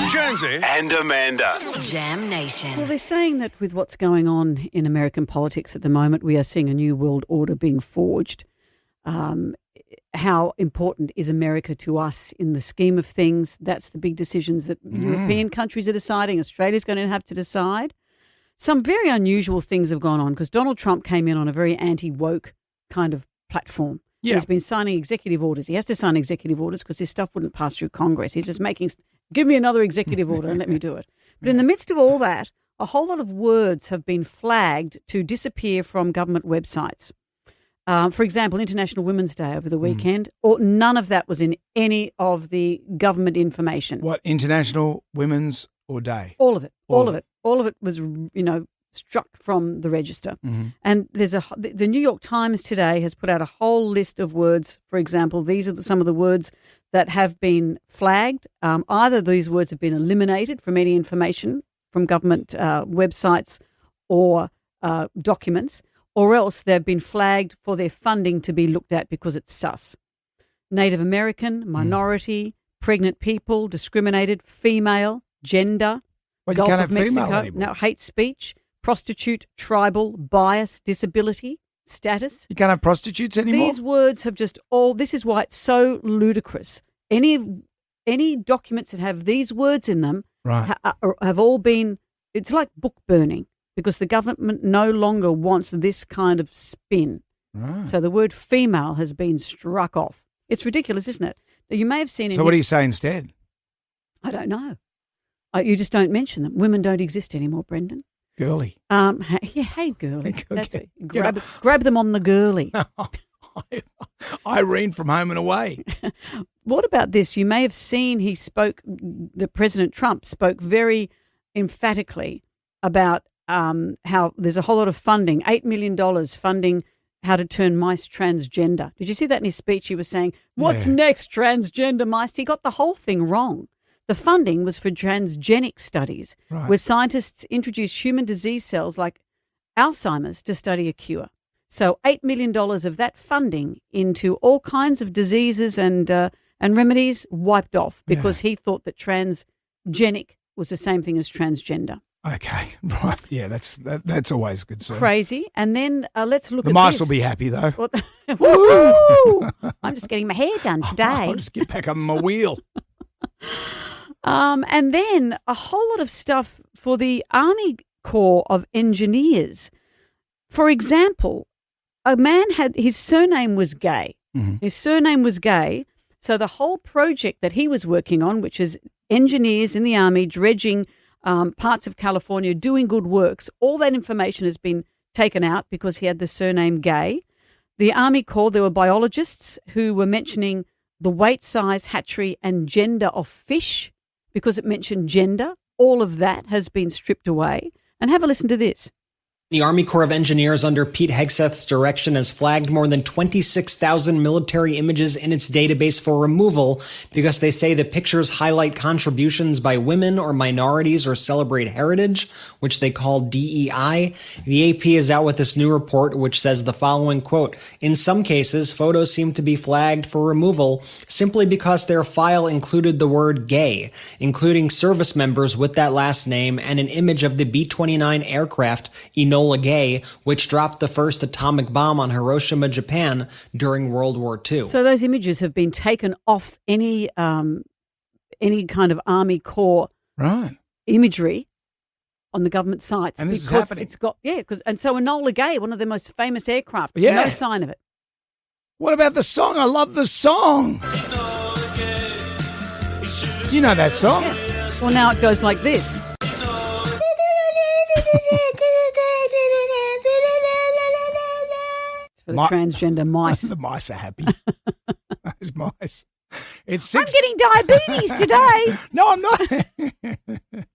Jonesy and Amanda. Jam Nation. Well, they're saying that with what's going on in American politics at the moment, we are seeing a new world order being forged. How important is America to us in the scheme of things? That's the big decisions that European countries are deciding. Australia's going to have to decide. Some very unusual things have gone on because Donald Trump came in on a very anti-woke kind of platform. Yeah. He's been signing executive orders. He has to sign executive orders because his stuff wouldn't pass through Congress. He's just give me another executive order and let me do it. But in the midst of all that, a whole lot of words have been flagged to disappear from government websites. For example, International Women's Day over the weekend, or none of that was in any of the government information. What, International Women's or Day? All of it. All of it was, struck from the register. Mm-hmm. And there's the New York Times today has put out a whole list of words. For example, these are some of the words that have been flagged. Either these words have been eliminated from any information from government websites or documents, or else they've been flagged for their funding to be looked at because it's sus. Native American, minority, pregnant people, discriminated, female, gender, Well, you Gulf can't of have female Mexico, anymore. no, hate speech, prostitute, tribal, bias, disability, status. You can't have prostitutes anymore? These words have just this is why it's so ludicrous. Any documents that have these words in them Right. have all been, it's like book burning because the government no longer wants this kind of spin. Right. So the word female has been struck off. It's ridiculous, isn't it? You may have seen So what do you say instead? I don't know. You just don't mention them. Women don't exist anymore, Brendan. Girly. Hey, girly. Go That's get- it. Grab them on the girly. Irene from Home and Away. What about this? You may have seen the President Trump spoke very emphatically about how there's a whole lot of funding, $8 million funding how to turn mice transgender. Did you see that in his speech? He was saying, what's next, transgender mice? He got the whole thing wrong. The funding was for transgenic studies, where scientists introduce human disease cells like Alzheimer's to study a cure. So $8 million of that funding into all kinds of diseases and remedies wiped off because he thought that transgenic was the same thing as transgender. Okay, right. Yeah, that's always a good sign. Crazy. And then let's look at The mice this. will be happy though. Woo! I'm just getting my hair done today. I'll just get back on my wheel. And then a whole lot of stuff for the Army Corps of Engineers. For example, a man his surname was Gay. Mm-hmm. His surname was Gay. So the whole project that he was working on, which is engineers in the Army dredging parts of California, doing good works, all that information has been taken out because he had the surname Gay. The Army Corps, there were biologists who were mentioning the weight, size, hatchery and gender of fish because it mentioned gender. All of that has been stripped away. And have a listen to this. The Army Corps of Engineers under Pete Hegseth's direction has flagged more than 26,000 military images in its database for removal because they say the pictures highlight contributions by women or minorities or celebrate heritage, which they call DEI. The AP is out with this new report which says the following, quote, "In some cases, photos seem to be flagged for removal simply because their file included the word gay, including service members with that last name and an image of the B-29 aircraft Enola Gay, which dropped the first atomic bomb on Hiroshima, Japan during World War II. So those images have been taken off any kind of Army Corps imagery on the government sites And this is because happening. it's got and so Enola Gay, one of the most famous aircraft, Yeah. no sign of it. What about the song? I love the song. You know that song? Yeah. Well, now it goes like this. For the transgender mice. The mice are happy. Those mice. It's I'm getting diabetes today. No, I'm not.